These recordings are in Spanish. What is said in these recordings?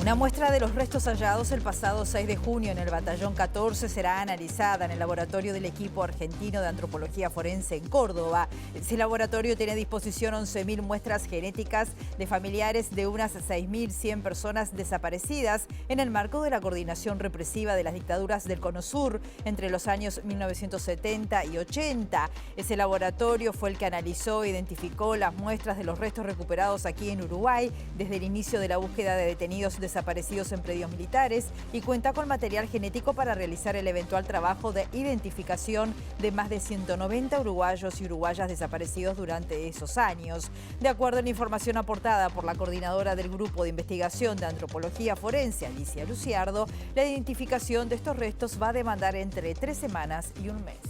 Una muestra de los restos hallados el pasado 6 de junio en el Batallón 14 será analizada en el laboratorio del equipo argentino de antropología forense en Córdoba. Ese laboratorio tiene a disposición 11.000 muestras genéticas de familiares de unas 6.100 personas desaparecidas en el marco de la coordinación represiva de las dictaduras del Cono Sur entre los años 1970 y 80. Ese laboratorio fue el que analizó e identificó las muestras de los restos recuperados aquí en Uruguay desde el inicio de la búsqueda de detenidos desaparecidos en predios militares y cuenta con material genético para realizar el eventual trabajo de identificación de más de 190 uruguayos y uruguayas desaparecidos durante esos años. De acuerdo a la información aportada por la coordinadora del Grupo de Investigación de Antropología Forense, Alicia Luciardo, la identificación de estos restos va a demandar entre 3 semanas y un mes.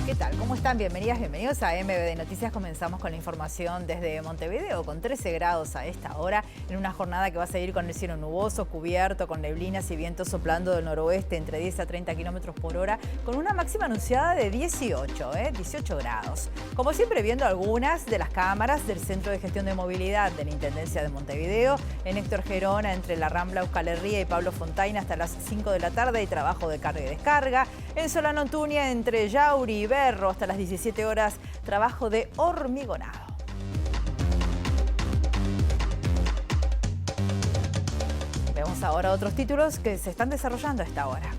¿Qué tal? ¿Cómo están? Bienvenidas, bienvenidos a MBD Noticias. Comenzamos con la información desde Montevideo, con 13 grados a esta hora, en una jornada que va a seguir con el cielo nuboso, cubierto, con neblinas y vientos soplando del noroeste entre 10 a 30 kilómetros por hora, con una máxima anunciada de 18 grados. Como siempre, viendo algunas de las cámaras del Centro de Gestión de Movilidad de la Intendencia de Montevideo, en Héctor Gerona, entre la Rambla Euskal Herria y Pablo Fontaine, hasta las 5 de la tarde hay trabajo de carga y descarga. En Solano Antuña, entre Yauri y Berro, hasta las 17 horas, trabajo de hormigonado. Vemos ahora otros títulos que se están desarrollando a esta hora.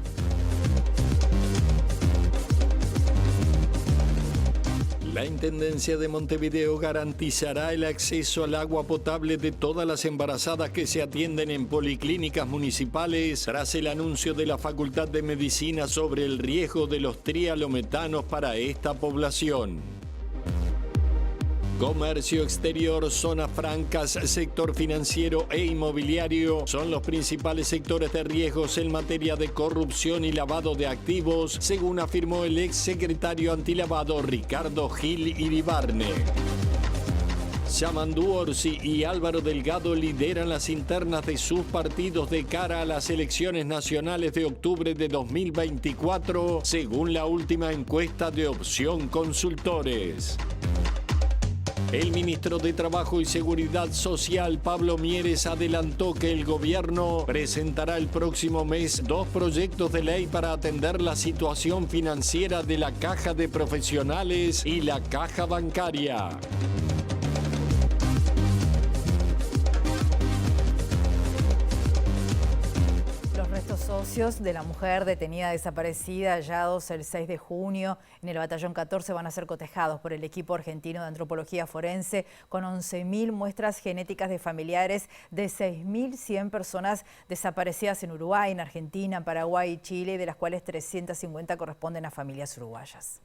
La Intendencia de Montevideo garantizará el acceso al agua potable de todas las embarazadas que se atienden en policlínicas municipales tras el anuncio de la Facultad de Medicina sobre el riesgo de los trialometanos para esta población. Comercio exterior, zonas francas, sector financiero e inmobiliario son los principales sectores de riesgos en materia de corrupción y lavado de activos, según afirmó el exsecretario antilavado Ricardo Gil Iribarne. Yamandú Orsi y Álvaro Delgado lideran las internas de sus partidos de cara a las elecciones nacionales de octubre de 2024, según la última encuesta de Opción Consultores. El ministro de Trabajo y Seguridad Social, Pablo Mieres, adelantó que el gobierno presentará el próximo mes 2 proyectos de ley para atender la situación financiera de la Caja de Profesionales y la Caja Bancaria. Socios de la mujer detenida desaparecida hallados el 6 de junio en el Batallón 14 van a ser cotejados por el equipo argentino de antropología forense con 11.000 muestras genéticas de familiares de 6.100 personas desaparecidas en Uruguay, en Argentina, en Paraguay y Chile, de las cuales 350 corresponden a familias uruguayas.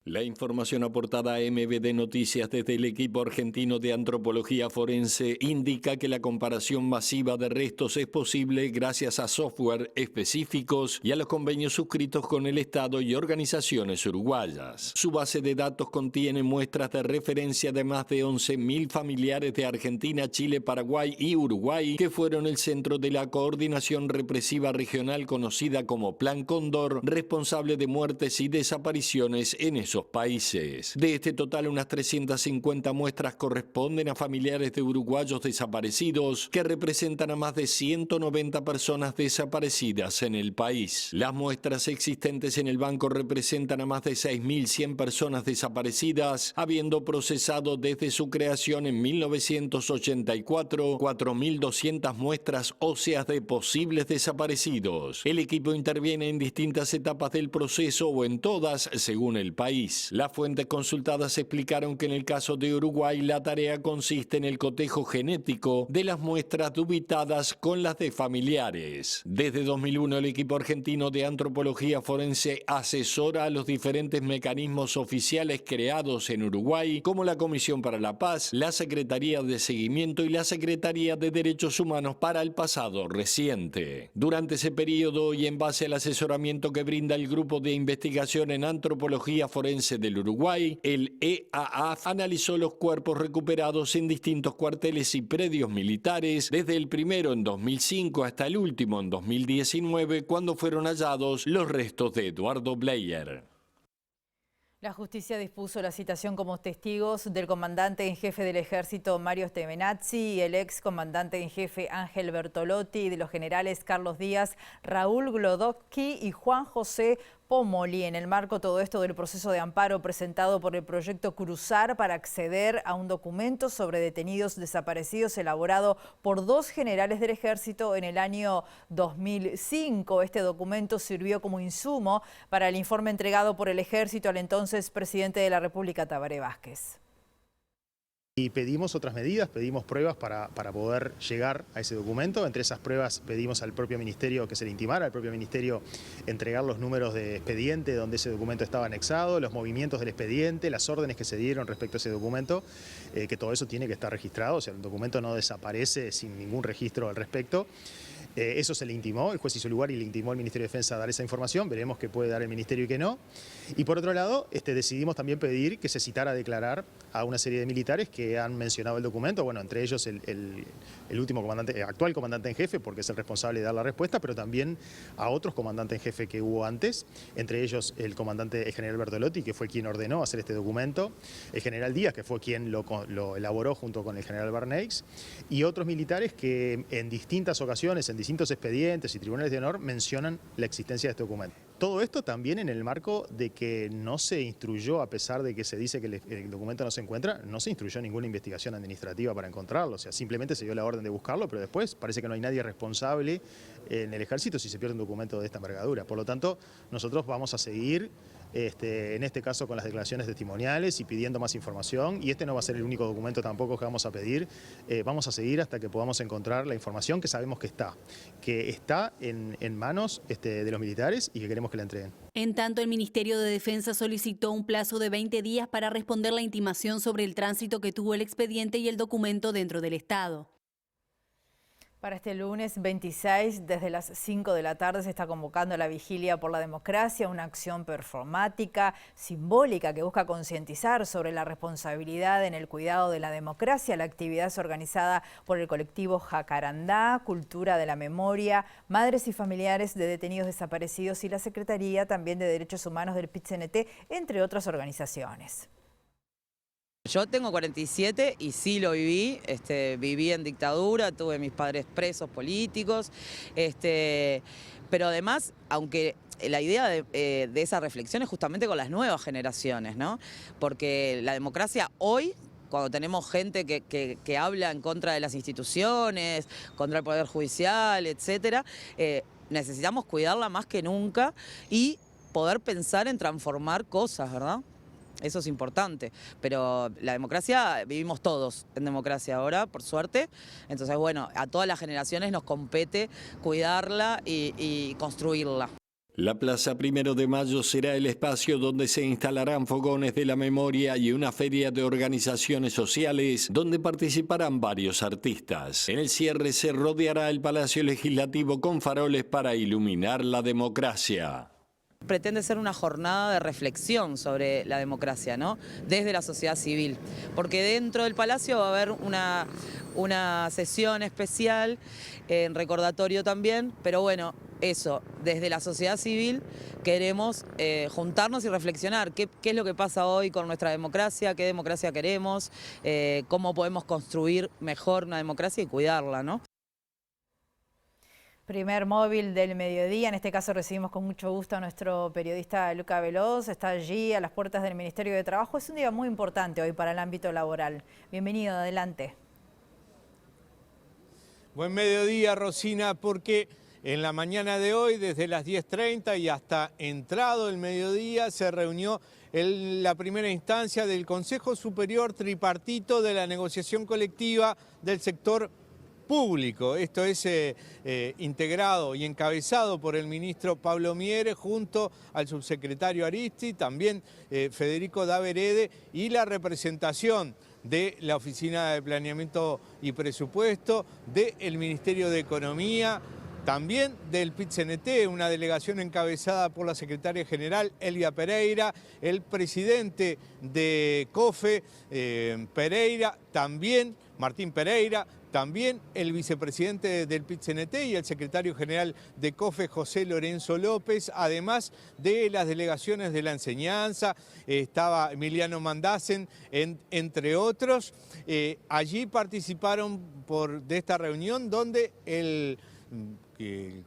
La información aportada a MBD Noticias desde el equipo argentino de antropología forense indica que la comparación masiva de restos es posible gracias a software específicos y a los convenios suscritos con el Estado y organizaciones uruguayas. Su base de datos contiene muestras de referencia de más de 11.000 familiares de Argentina, Chile, Paraguay y Uruguay que fueron el centro de la coordinación represiva regional conocida como Plan Cóndor, responsable de muertes y desapariciones en esos países. De este total, unas 350 muestras corresponden a familiares de uruguayos desaparecidos, que representan a más de 190 personas desaparecidas en el país. Las muestras existentes en el banco representan a más de 6.100 personas desaparecidas, habiendo procesado desde su creación en 1984 4.200 muestras óseas de posibles desaparecidos. El equipo interviene en distintas etapas del proceso o en todas, según el país. Las fuentes consultadas explicaron que en el caso de Uruguay la tarea consiste en el cotejo genético de las muestras dubitadas con las de familiares. Desde 2001 el equipo argentino de antropología forense asesora a los diferentes mecanismos oficiales creados en Uruguay, como la Comisión para la Paz, la Secretaría de Seguimiento y la Secretaría de Derechos Humanos para el pasado reciente. Durante ese periodo y en base al asesoramiento que brinda el Grupo de Investigación en Antropología Forense del Uruguay, el EAAF analizó los cuerpos recuperados en distintos cuarteles y predios militares, desde el primero en 2005 hasta el último en 2019, cuando fueron hallados los restos de Eduardo Bleyer. La justicia dispuso la citación como testigos del comandante en jefe del ejército Mario Stevenazzi y el ex comandante en jefe Ángel Bertolotti, de los generales Carlos Díaz, Raúl Glodowski y Juan José Pomoli, en el marco todo esto del proceso de amparo presentado por el proyecto Cruzar para acceder a un documento sobre detenidos desaparecidos elaborado por 2 generales del ejército en el año 2005. Este documento sirvió como insumo para el informe entregado por el ejército al entonces presidente de la República, Tabaré Vázquez. Y pedimos otras medidas, pedimos pruebas para poder llegar a ese documento. Entre esas pruebas pedimos al propio ministerio que se le intimara, al propio ministerio entregar los números de expediente donde ese documento estaba anexado, los movimientos del expediente, las órdenes que se dieron respecto a ese documento, que todo eso tiene que estar registrado, o sea, el documento no desaparece sin ningún registro al respecto. Eso se le intimó, el juez hizo lugar y le intimó al Ministerio de Defensa a dar esa información, veremos qué puede dar el Ministerio y qué no. Y por otro lado, decidimos también pedir que se citara a declarar a una serie de militares que han mencionado el documento, bueno, entre ellos el último comandante, actual comandante en jefe, porque es el responsable de dar la respuesta, pero también a otros comandantes en jefe que hubo antes, entre ellos el general Bertolotti, que fue quien ordenó hacer este documento, el general Díaz, que fue quien lo elaboró junto con el general Barneix, y otros militares que en distintas ocasiones, en distintos expedientes y tribunales de honor mencionan la existencia de este documento. Todo esto también en el marco de que no se instruyó, a pesar de que se dice que el documento no se encuentra, no se instruyó ninguna investigación administrativa para encontrarlo, o sea, simplemente se dio la orden de buscarlo, pero después parece que no hay nadie responsable en el ejército si se pierde un documento de esta envergadura. Por lo tanto, nosotros vamos a seguir en este caso con las declaraciones testimoniales y pidiendo más información, y este no va a ser el único documento tampoco que vamos a pedir, vamos a seguir hasta que podamos encontrar la información que sabemos que está en manos de los militares y que queremos que la entreguen. En tanto, el Ministerio de Defensa solicitó un plazo de 20 días para responder la intimación sobre el tránsito que tuvo el expediente y el documento dentro del Estado. Para este lunes 26, desde las 5 de la tarde, se está convocando la Vigilia por la Democracia, una acción performática, simbólica, que busca concientizar sobre la responsabilidad en el cuidado de la democracia. La actividad es organizada por el colectivo Jacarandá, Cultura de la Memoria, Madres y Familiares de Detenidos Desaparecidos y la Secretaría también de Derechos Humanos del PIT-CNT, entre otras organizaciones. Yo tengo 47 y sí lo viví, viví en dictadura, tuve mis padres presos políticos, pero además, aunque la idea de esa reflexión es justamente con las nuevas generaciones, ¿no? Porque la democracia hoy, cuando tenemos gente que habla en contra de las instituciones, contra el Poder Judicial, etcétera, necesitamos cuidarla más que nunca y poder pensar en transformar cosas, ¿verdad? Eso es importante, pero la democracia, vivimos todos en democracia ahora, por suerte. Entonces, bueno, a todas las generaciones nos compete cuidarla y construirla. La Plaza 1 de Mayo será el espacio donde se instalarán fogones de la memoria y una feria de organizaciones sociales donde participarán varios artistas. En el cierre se rodeará el Palacio Legislativo con faroles para iluminar la democracia. Pretende ser una jornada de reflexión sobre la democracia, ¿no? Desde la sociedad civil, porque dentro del Palacio va a haber una sesión especial, en recordatorio también, pero bueno, eso, desde la sociedad civil queremos juntarnos y reflexionar qué es lo que pasa hoy con nuestra democracia, qué democracia queremos, cómo podemos construir mejor una democracia y cuidarla, ¿no? Primer móvil del mediodía, en este caso recibimos con mucho gusto a nuestro periodista Luca Veloz, está allí a las puertas del Ministerio de Trabajo. Es un día muy importante hoy para el ámbito laboral. Bienvenido, adelante. Buen mediodía, Rosina, porque en la mañana de hoy, desde las 10:30 y hasta entrado el mediodía, se reunió la primera instancia del Consejo Superior Tripartito de la Negociación Colectiva del Sector Público. Esto es integrado y encabezado por el ministro Pablo Miere junto al subsecretario Aristi, también Federico Daverede, y la representación de la Oficina de Planeamiento y Presupuesto, del Ministerio de Economía, también del PIT-CNT, una delegación encabezada por la secretaria general Elia Pereira, el presidente de COFE, Pereira, también Martín Pereira, también el vicepresidente del PIT-CNT y el secretario general de COFE, José Lorenzo López, además de las delegaciones de la enseñanza, estaba Emiliano Mandasen, entre otros. Allí participaron de esta reunión donde el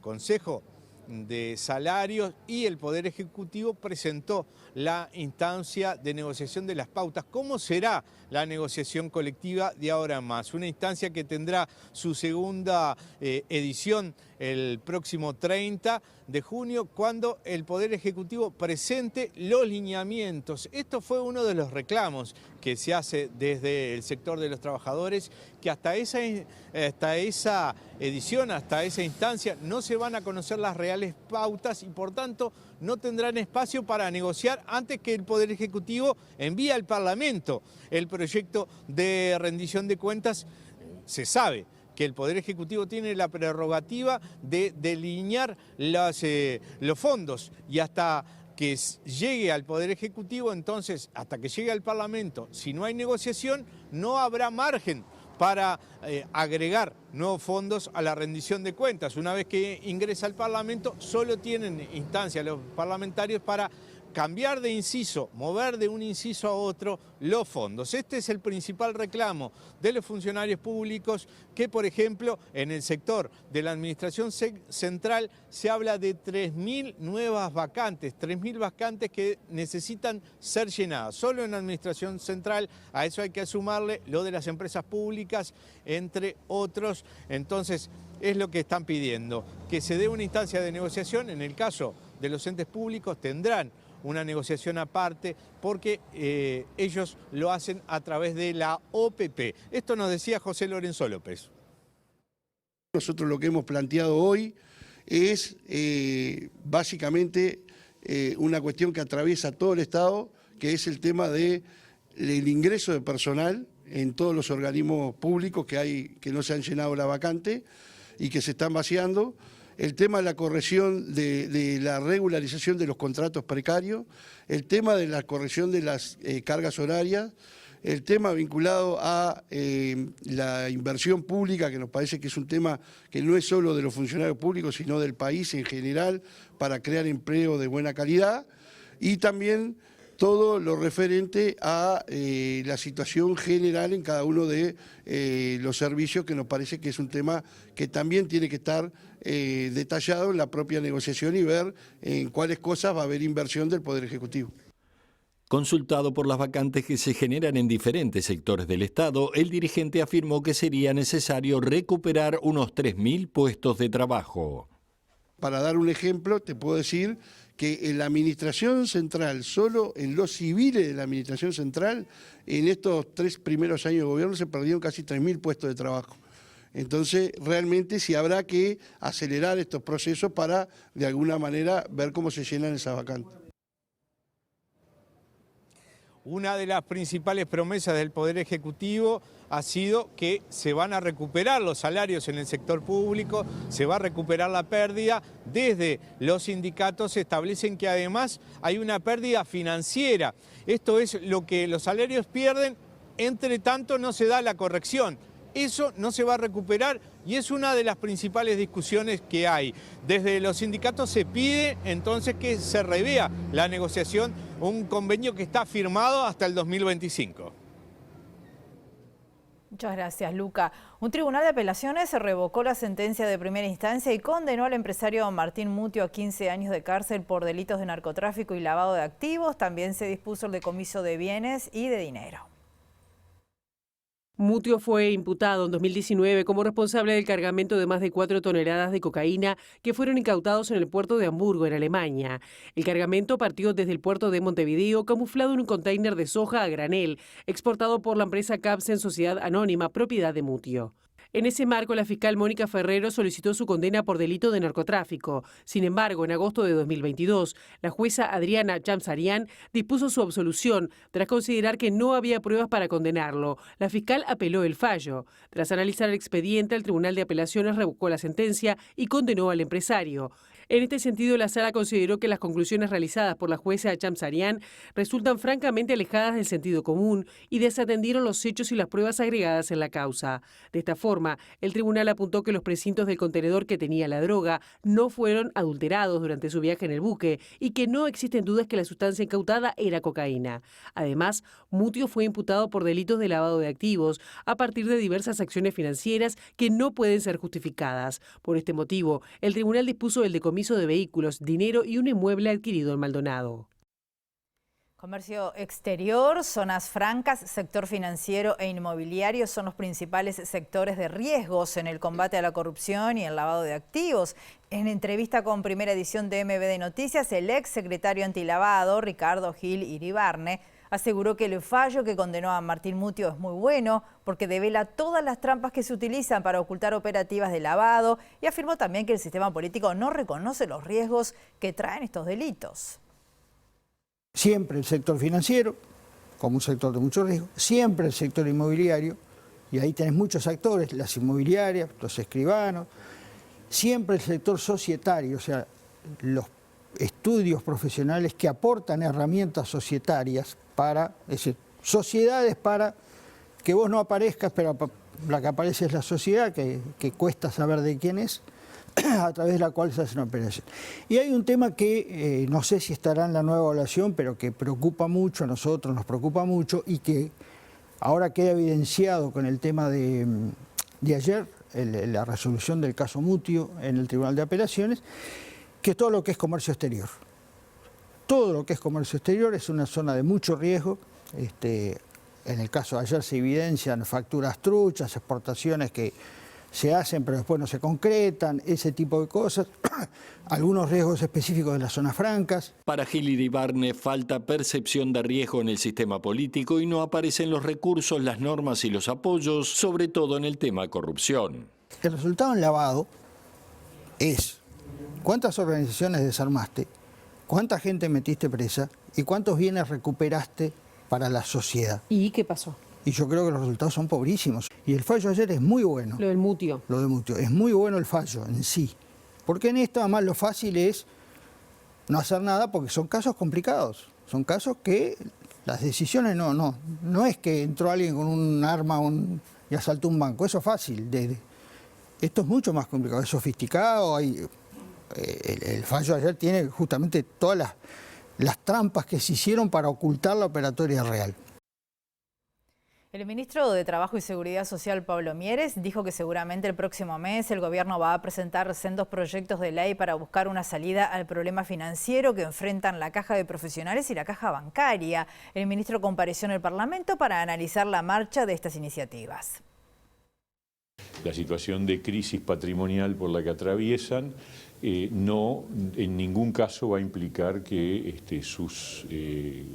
Consejo de Salarios y el Poder Ejecutivo presentó la instancia de negociación de las pautas. ¿Cómo será la negociación colectiva de ahora en más? Una instancia que tendrá su segunda edición el próximo 30 de junio, cuando el Poder Ejecutivo presente los lineamientos. Esto fue uno de los reclamos que se hace desde el sector de los trabajadores, que hasta esa edición, hasta esa instancia, no se van a conocer las reales pautas y por tanto no tendrán espacio para negociar antes que el Poder Ejecutivo envíe al Parlamento el proyecto de rendición de cuentas. Se sabe que el Poder Ejecutivo tiene la prerrogativa de delinear los fondos y hasta que llegue al Poder Ejecutivo, entonces, hasta que llegue al Parlamento, si no hay negociación, no habrá margen para agregar nuevos fondos a la rendición de cuentas. Una vez que ingresa al Parlamento, solo tienen instancia los parlamentarios para cambiar de inciso, mover de un inciso a otro los fondos. Este es el principal reclamo de los funcionarios públicos que, por ejemplo, en el sector de la administración central se habla de 3.000 nuevas vacantes, 3.000 vacantes que necesitan ser llenadas. Solo en la administración central, a eso hay que sumarle lo de las empresas públicas, entre otros. Entonces, es lo que están pidiendo, que se dé una instancia de negociación. En el caso de los entes públicos tendrán una negociación aparte porque ellos lo hacen a través de la OPP. Esto nos decía José Lorenzo López. Nosotros lo que hemos planteado hoy es básicamente una cuestión que atraviesa todo el Estado, que es el tema del ingreso de personal en todos los organismos públicos que no se han llenado la vacante y que se están vaciando. El tema de la corrección de la regularización de los contratos precarios, el tema de la corrección de las cargas horarias, el tema vinculado a la inversión pública, que nos parece que es un tema que no es solo de los funcionarios públicos, sino del país en general, para crear empleo de buena calidad, y también todo lo referente a la situación general en cada uno de los servicios, que nos parece que es un tema que también tiene que estar detallado en la propia negociación y ver en cuáles cosas va a haber inversión del Poder Ejecutivo. Consultado por las vacantes que se generan en diferentes sectores del Estado, el dirigente afirmó que sería necesario recuperar unos 3.000 puestos de trabajo. Para dar un ejemplo, te puedo decir que en la administración central, solo en los civiles de la administración central, en estos 3 primeros años de gobierno se perdieron casi 3.000 puestos de trabajo. Entonces, realmente sí habrá que acelerar estos procesos para, de alguna manera, ver cómo se llenan esas vacantes. Una de las principales promesas del Poder Ejecutivo ha sido que se van a recuperar los salarios en el sector público, se va a recuperar la pérdida. Desde los sindicatos se establecen que además hay una pérdida financiera. Esto es lo que los salarios pierden, entre tanto no se da la corrección. Eso no se va a recuperar y es una de las principales discusiones que hay. Desde los sindicatos se pide entonces que se revea la negociación, un convenio que está firmado hasta el 2025. Muchas gracias, Luca. Un tribunal de apelaciones revocó la sentencia de primera instancia y condenó al empresario Martín Mutio a 15 años de cárcel por delitos de narcotráfico y lavado de activos. También se dispuso el decomiso de bienes y de dinero. Mutio fue imputado en 2019 como responsable del cargamento de más de 4 toneladas de cocaína que fueron incautados en el puerto de Hamburgo, en Alemania. El cargamento partió desde el puerto de Montevideo camuflado en un container de soja a granel, exportado por la empresa Capsen Sociedad Anónima, propiedad de Mutio. En ese marco, la fiscal Mónica Ferrero solicitó su condena por delito de narcotráfico. Sin embargo, en agosto de 2022, la jueza Adriana Chamsarian dispuso su absolución tras considerar que no había pruebas para condenarlo. La fiscal apeló el fallo. Tras analizar el expediente, el Tribunal de Apelaciones revocó la sentencia y condenó al empresario. En este sentido, la sala consideró que las conclusiones realizadas por la jueza Chamsarian resultan francamente alejadas del sentido común y desatendieron los hechos y las pruebas agregadas en la causa. De esta forma, el tribunal apuntó que los precintos del contenedor que tenía la droga no fueron adulterados durante su viaje en el buque y que no existen dudas que la sustancia incautada era cocaína. Además, Mutio fue imputado por delitos de lavado de activos a partir de diversas acciones financieras que no pueden ser justificadas. Por este motivo, el tribunal dispuso el decomiso de vehículos, dinero y un inmueble adquirido en Maldonado. Comercio exterior, zonas francas, sector financiero e inmobiliario son los principales sectores de riesgos en el combate a la corrupción y el lavado de activos. En entrevista con Primera Edición de MVD Noticias, el ex secretario antilavado, Ricardo Gil Iribarne, aseguró que el fallo que condenó a Martín Mutio es muy bueno porque devela todas las trampas que se utilizan para ocultar operativas de lavado y afirmó también que el sistema político no reconoce los riesgos que traen estos delitos. Siempre el sector financiero, como un sector de mucho riesgo, siempre el sector inmobiliario, y ahí tenés muchos actores, las inmobiliarias, los escribanos, siempre el sector societario, o sea, los estudios profesionales que aportan herramientas societarias para, es decir, sociedades para que vos no aparezcas, pero la que aparece es la sociedad, que cuesta saber de quién es, a través de la cual se hace una operación. Y hay un tema que no sé si estará en la nueva evaluación, pero que preocupa mucho, a nosotros nos preocupa mucho y que ahora queda evidenciado con el tema de ayer, la resolución del caso Mutio en el Tribunal de Apelaciones, que todo lo que es comercio exterior. Todo lo que es comercio exterior es una zona de mucho riesgo. En el caso de ayer se evidencian facturas truchas, exportaciones que se hacen pero después no se concretan, ese tipo de cosas, algunos riesgos específicos de las zonas francas. Para Gil Iribarne falta percepción de riesgo en el sistema político y no aparecen los recursos, las normas y los apoyos, sobre todo en el tema corrupción. El resultado en lavado es cuántas organizaciones desarmaste, cuánta gente metiste presa y cuántos bienes recuperaste para la sociedad. ¿Y qué pasó? Y yo creo que los resultados son pobrísimos. Y el fallo ayer es muy bueno. Lo del Mutio. Lo de Mutio. Es muy bueno el fallo en sí. Porque en esto además lo fácil es no hacer nada porque son casos complicados. Son casos que las decisiones no es que entró alguien con un arma y asaltó un banco. Eso es fácil. Esto es mucho más complicado, es sofisticado. El fallo ayer tiene justamente todas las trampas que se hicieron para ocultar la operatoria real. El ministro de Trabajo y Seguridad Social, Pablo Mieres, dijo que seguramente el próximo mes el gobierno va a presentar sendos proyectos de ley para buscar una salida al problema financiero que enfrentan la Caja de Profesionales y la Caja Bancaria. El ministro compareció en el Parlamento para analizar la marcha de estas iniciativas. La situación de crisis patrimonial por la que atraviesan no en ningún caso va a implicar que sus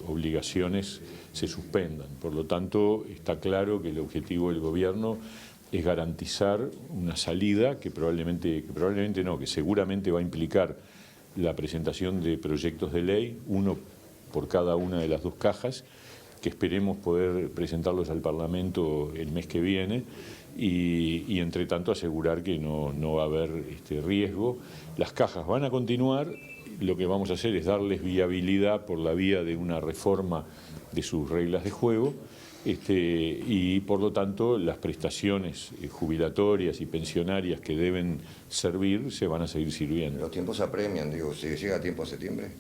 obligaciones se suspendan. Por lo tanto, está claro que el objetivo del gobierno es garantizar una salida que seguramente va a implicar la presentación de proyectos de ley, uno por cada una de las dos cajas, que esperemos poder presentarlos al Parlamento el mes que viene y entre tanto asegurar que no va a haber riesgo. Las cajas van a continuar, lo que vamos a hacer es darles viabilidad por la vía de una reforma de sus reglas de juego y por lo tanto las prestaciones jubilatorias y pensionarias que deben servir se van a seguir sirviendo. Los tiempos apremian, digo, ¿se llega a tiempo a septiembre?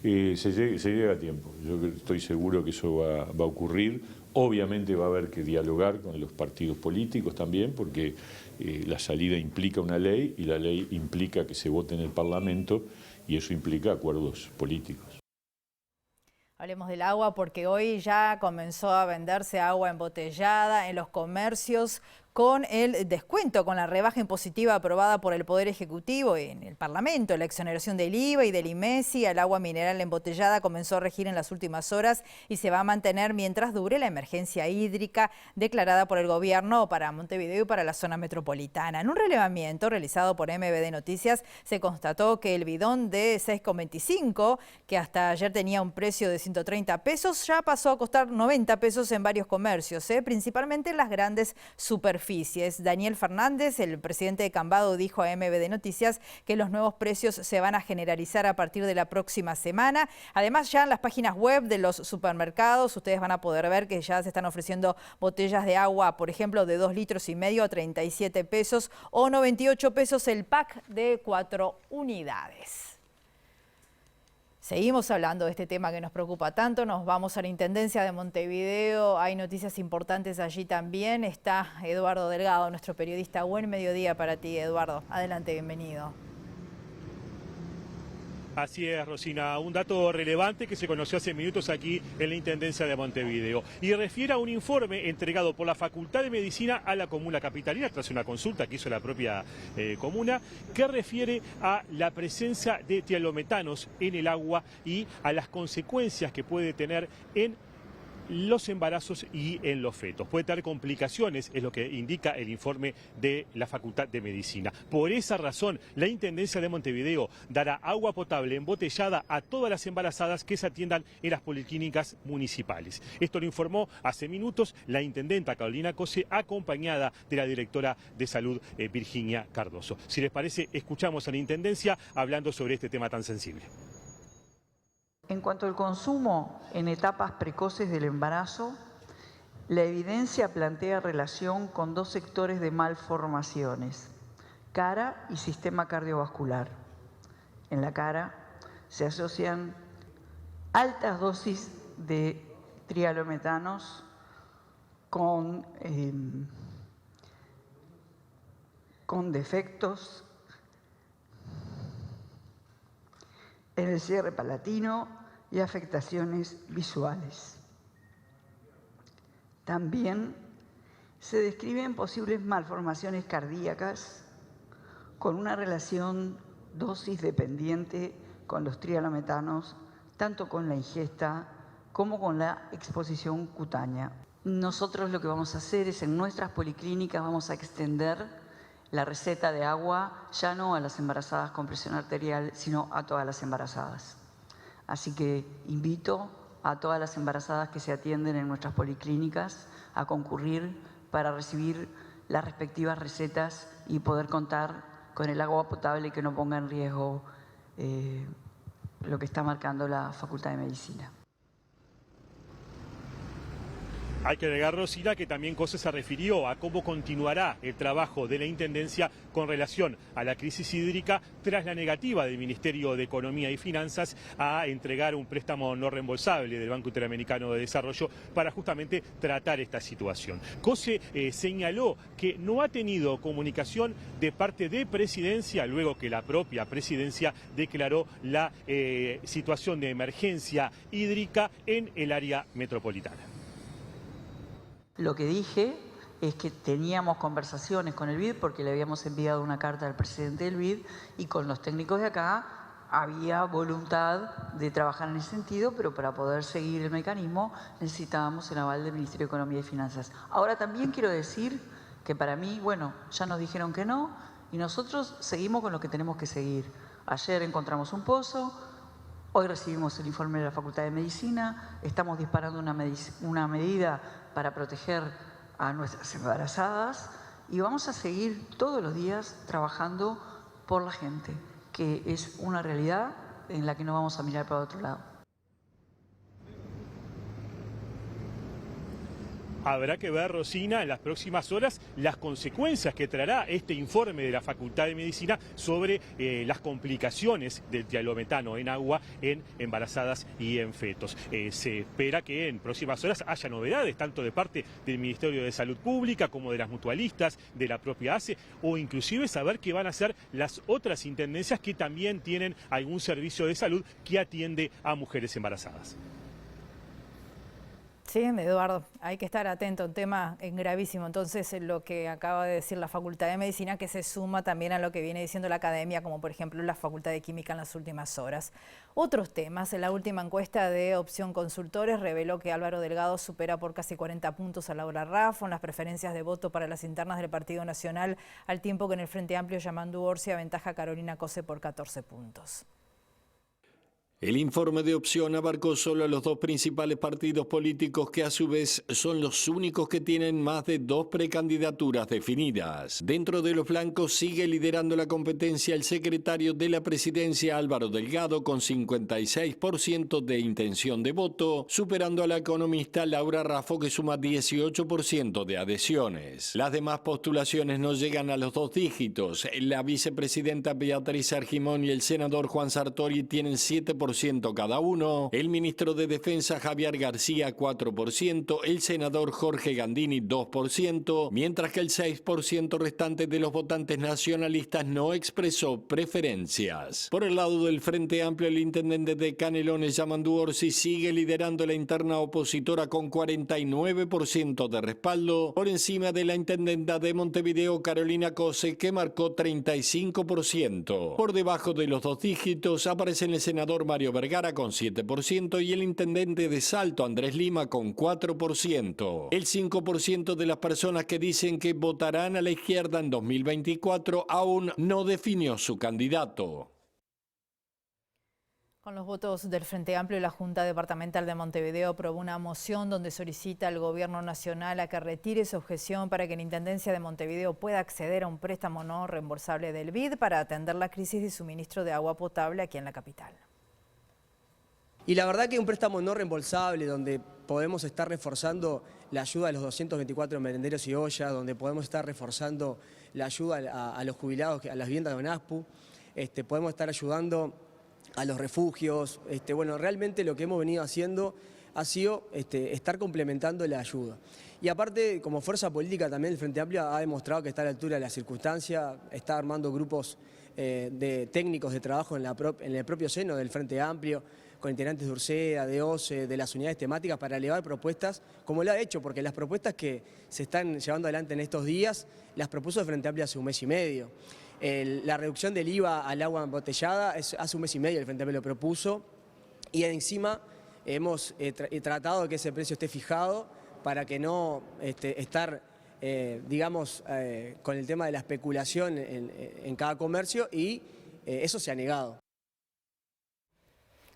Se llega a tiempo, yo estoy seguro que eso va a ocurrir. Obviamente va a haber que dialogar con los partidos políticos también, porque la salida implica una ley y la ley implica que se vote en el Parlamento y eso implica acuerdos políticos. Hablemos del agua porque hoy ya comenzó a venderse agua embotellada en los comercios con el descuento, con la rebaja impositiva aprobada por el Poder Ejecutivo en el Parlamento. La exoneración del IVA y del IMESI al agua mineral embotellada comenzó a regir en las últimas horas y se va a mantener mientras dure la emergencia hídrica declarada por el gobierno para Montevideo y para la zona metropolitana. En un relevamiento realizado por MVD Noticias se constató que el bidón de 6,25, que hasta ayer tenía un precio de 130 pesos, ya pasó a costar 90 pesos en varios comercios, principalmente en las grandes superficies. superficies. Daniel Fernández, el presidente de Cambado, dijo a MBD Noticias que los nuevos precios se van a generalizar a partir de la próxima semana. Además, ya en las páginas web de los supermercados ustedes van a poder ver que ya se están ofreciendo botellas de agua, por ejemplo, de 2,5 litros a 37 pesos o 98 pesos el pack de 4 unidades. Seguimos hablando de este tema que nos preocupa tanto. Nos vamos a la Intendencia de Montevideo. Hay noticias importantes allí también. Está Eduardo Delgado, nuestro periodista. Buen mediodía para ti, Eduardo. Adelante, bienvenido. Así es, Rosina, un dato relevante que se conoció hace minutos aquí en la Intendencia de Montevideo y refiere a un informe entregado por la Facultad de Medicina a la Comuna Capitalina tras una consulta que hizo la propia comuna, que refiere a la presencia de tialometanos en el agua y a las consecuencias que puede tener en los embarazos y en los fetos. Puede tener complicaciones, es lo que indica el informe de la Facultad de Medicina. Por esa razón, la Intendencia de Montevideo dará agua potable embotellada a todas las embarazadas que se atiendan en las policlínicas municipales. Esto lo informó hace minutos la intendenta Carolina Cose, acompañada de la directora de Salud Virginia Cardoso. Si les parece, escuchamos a la Intendencia hablando sobre este tema tan sensible. En cuanto al consumo en etapas precoces del embarazo, la evidencia plantea relación con dos sectores de malformaciones, cara y sistema cardiovascular. En la cara se asocian altas dosis de trialometanos con defectos en el cierre palatino y afectaciones visuales. También se describen posibles malformaciones cardíacas con una relación dosis dependiente con los trialometanos, tanto con la ingesta como con la exposición cutánea. Nosotros lo que vamos a hacer es en nuestras policlínicas vamos a extender la receta de agua ya no a las embarazadas con presión arterial, sino a todas las embarazadas. Así que invito a todas las embarazadas que se atienden en nuestras policlínicas a concurrir para recibir las respectivas recetas y poder contar con el agua potable que no ponga en riesgo lo que está marcando la Facultad de Medicina. Hay que agregar, Rosina, que también Cose se refirió a cómo continuará el trabajo de la Intendencia con relación a la crisis hídrica tras la negativa del Ministerio de Economía y Finanzas a entregar un préstamo no reembolsable del Banco Interamericano de Desarrollo para justamente tratar esta situación. Cose señaló que no ha tenido comunicación de parte de Presidencia luego que la propia Presidencia declaró la situación de emergencia hídrica en el área metropolitana. Lo que dije es que teníamos conversaciones con el BID porque le habíamos enviado una carta al presidente del BID y con los técnicos de acá había voluntad de trabajar en ese sentido, pero para poder seguir el mecanismo necesitábamos el aval del Ministerio de Economía y Finanzas. Ahora también quiero decir que para mí, bueno, ya nos dijeron que no y nosotros seguimos con lo que tenemos que seguir. Ayer encontramos un pozo, hoy recibimos el informe de la Facultad de Medicina, estamos disparando una medida para proteger a nuestras embarazadas y vamos a seguir todos los días trabajando por la gente, que es una realidad en la que no vamos a mirar para otro lado. Habrá que ver, Rosina, en las próximas horas las consecuencias que traerá este informe de la Facultad de Medicina sobre las complicaciones del tialometano en agua en embarazadas y en fetos. Se espera que en próximas horas haya novedades, tanto de parte del Ministerio de Salud Pública como de las mutualistas, de la propia ACE, o inclusive saber qué van a hacer las otras intendencias que también tienen algún servicio de salud que atiende a mujeres embarazadas. Sí, Eduardo, hay que estar atento, un tema gravísimo. Entonces, lo que acaba de decir la Facultad de Medicina, que se suma también a lo que viene diciendo la Academia, como por ejemplo la Facultad de Química en las últimas horas. Otros temas, en la última encuesta de Opción Consultores reveló que Álvaro Delgado supera por casi 40 puntos a Laura Raffo en las preferencias de voto para las internas del Partido Nacional, al tiempo que en el Frente Amplio Yamandu Orsi aventaja a Carolina Cose por 14 puntos. El informe de opción abarcó solo a los dos principales partidos políticos que a su vez son los únicos que tienen más de 2 precandidaturas definidas. Dentro de los blancos sigue liderando la competencia el secretario de la presidencia Álvaro Delgado con 56% de intención de voto, superando a la economista Laura Raffo que suma 18% de adhesiones. Las demás postulaciones no llegan a los 2 dígitos. La vicepresidenta Beatriz Argimón y el senador Juan Sartori tienen 7% cada uno, el ministro de Defensa Javier García 4%, el senador Jorge Gandini 2%, mientras que el 6% restante de los votantes nacionalistas no expresó preferencias. Por el lado del Frente Amplio, el intendente de Canelones, Yamandu Orsi, sigue liderando la interna opositora con 49% de respaldo, por encima de la intendenta de Montevideo, Carolina Cose, que marcó 35%. Por debajo de los 2 dígitos aparecen el senador Mario Vergara con 7% y el intendente de Salto, Andrés Lima, con 4%. El 5% de las personas que dicen que votarán a la izquierda en 2024 aún no definió su candidato. Con los votos del Frente Amplio, la Junta Departamental de Montevideo aprobó una moción donde solicita al Gobierno Nacional a que retire su objeción para que la Intendencia de Montevideo pueda acceder a un préstamo no reembolsable del BID para atender la crisis de suministro de agua potable aquí en la capital. Y la verdad que un préstamo no reembolsable donde podemos estar reforzando la ayuda a los 224 merenderos y ollas, donde podemos estar reforzando la ayuda a los jubilados, a las viviendas de ONASPU, podemos estar ayudando a los refugios. Bueno, realmente lo que hemos venido haciendo ha sido estar complementando la ayuda. Y aparte, como fuerza política también el Frente Amplio ha demostrado que está a la altura de la circunstancia, está armando grupos de técnicos de trabajo en el propio seno del Frente Amplio, con integrantes de Ursera, de OCE, de las unidades temáticas para elevar propuestas, como lo ha hecho, porque las propuestas que se están llevando adelante en estos días, las propuso el Frente Amplio hace 1 mes y medio. La reducción del IVA al agua embotellada, hace 1 mes y medio el Frente Amplio lo propuso, y encima hemos tratado de que ese precio esté fijado para que no estar, digamos, con el tema de la especulación en cada comercio, y eso se ha negado.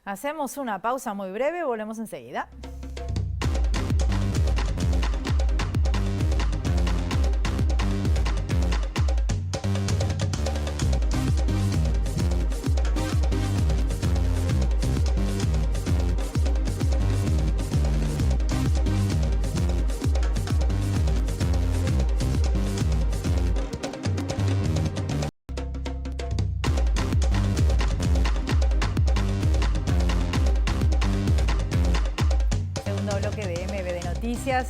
Hacemos una pausa muy breve, volvemos enseguida.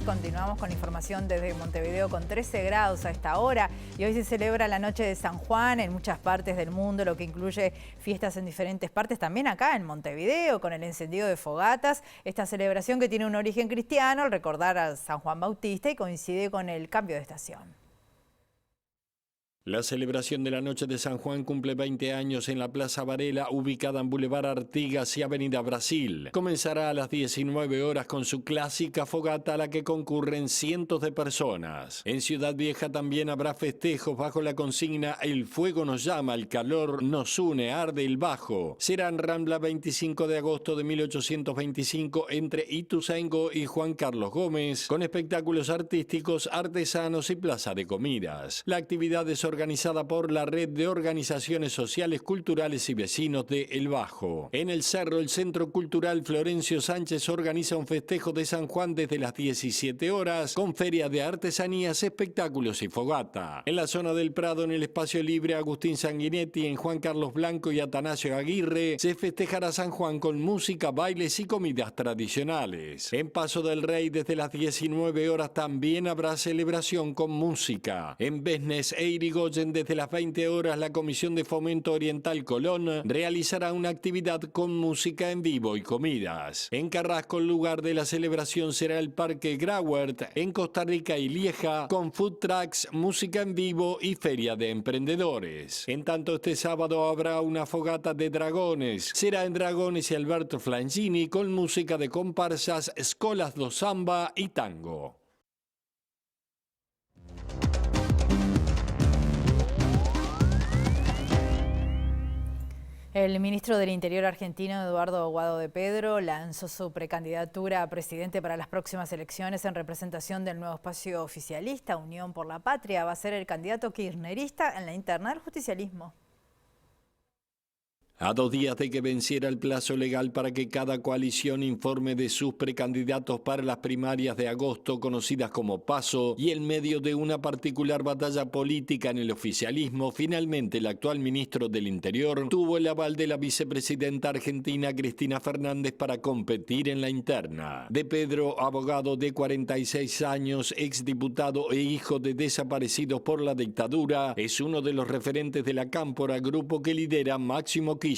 Continuamos con información desde Montevideo con 13 grados a esta hora y hoy se celebra la Noche de San Juan en muchas partes del mundo, lo que incluye fiestas en diferentes partes, también acá en Montevideo con el encendido de fogatas. Esta celebración que tiene un origen cristiano al recordar a San Juan Bautista y coincide con el cambio de estación. La celebración de la Noche de San Juan cumple 20 años en la Plaza Varela, ubicada en Boulevard Artigas y Avenida Brasil. Comenzará a las 19 horas con su clásica fogata a la que concurren cientos de personas. En Ciudad Vieja también habrá festejos bajo la consigna El fuego nos llama, el calor nos une, arde el bajo. Será en Rambla 25 de agosto de 1825 entre Ituzaingó y Juan Carlos Gómez, con espectáculos artísticos, artesanos y plaza de comidas. La actividad es organizada por la Red de Organizaciones Sociales, Culturales y Vecinos de El Bajo. En el Cerro, el Centro Cultural Florencio Sánchez organiza un festejo de San Juan desde las 17 horas, con feria de artesanías, espectáculos y fogata. En la zona del Prado, en el Espacio Libre Agustín Sanguinetti, en Juan Carlos Blanco y Atanasio Aguirre, se festejará San Juan con música, bailes y comidas tradicionales. En Paso del Rey, desde las 19 horas, también habrá celebración con música. En Besnes e Irigoyen, desde las 20 horas, la Comisión de Fomento Oriental Colón realizará una actividad con música en vivo y comidas. En Carrasco, el lugar de la celebración será el Parque Grauert. En Costa Rica y Lieja, con food trucks, música en vivo y feria de emprendedores. En tanto, este sábado habrá una fogata de dragones. Será en Dragones y Alberto Flangini, con música de comparsas, escolas do samba y tango. El ministro del Interior argentino, Eduardo Aguado de Pedro, lanzó su precandidatura a presidente para las próximas elecciones en representación del nuevo espacio oficialista, Unión por la Patria. Va a ser el candidato kirchnerista en la interna del justicialismo. A 2 días de que venciera el plazo legal para que cada coalición informe de sus precandidatos para las primarias de agosto, conocidas como PASO, y en medio de una particular batalla política en el oficialismo, finalmente el actual ministro del Interior tuvo el aval de la vicepresidenta argentina Cristina Fernández para competir en la interna. De Pedro, abogado de 46 años, exdiputado e hijo de desaparecidos por la dictadura, es uno de los referentes de la Cámpora, grupo que lidera Máximo Kirchner.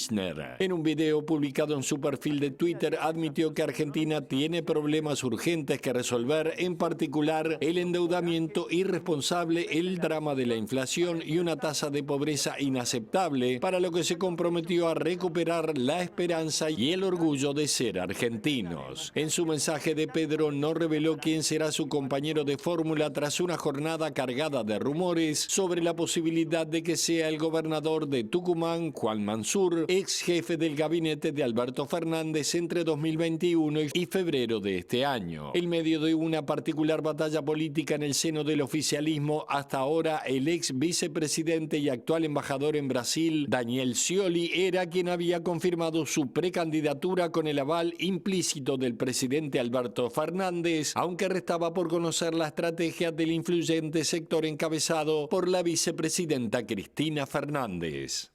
En un video publicado en su perfil de Twitter, admitió que Argentina tiene problemas urgentes que resolver, en particular el endeudamiento irresponsable, el drama de la inflación y una tasa de pobreza inaceptable, para lo que se comprometió a recuperar la esperanza y el orgullo de ser argentinos. En su mensaje, de Pedro no reveló quién será su compañero de fórmula tras una jornada cargada de rumores sobre la posibilidad de que sea el gobernador de Tucumán, Juan Mansur, ex jefe del gabinete de Alberto Fernández entre 2021 y febrero de este año. En medio de una particular batalla política en el seno del oficialismo, hasta ahora el ex vicepresidente y actual embajador en Brasil, Daniel Scioli, era quien había confirmado su precandidatura con el aval implícito del presidente Alberto Fernández, aunque restaba por conocer la estrategia del influyente sector encabezado por la vicepresidenta Cristina Fernández.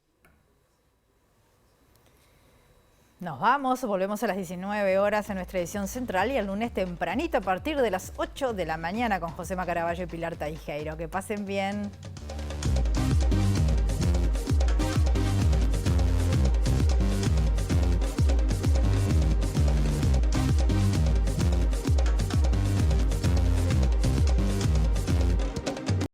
Nos vamos, volvemos a las 19 horas en nuestra edición central y el lunes tempranito a partir de las 8 de la mañana con Josema Caraballo y Pilar Taijeiro. Que pasen bien.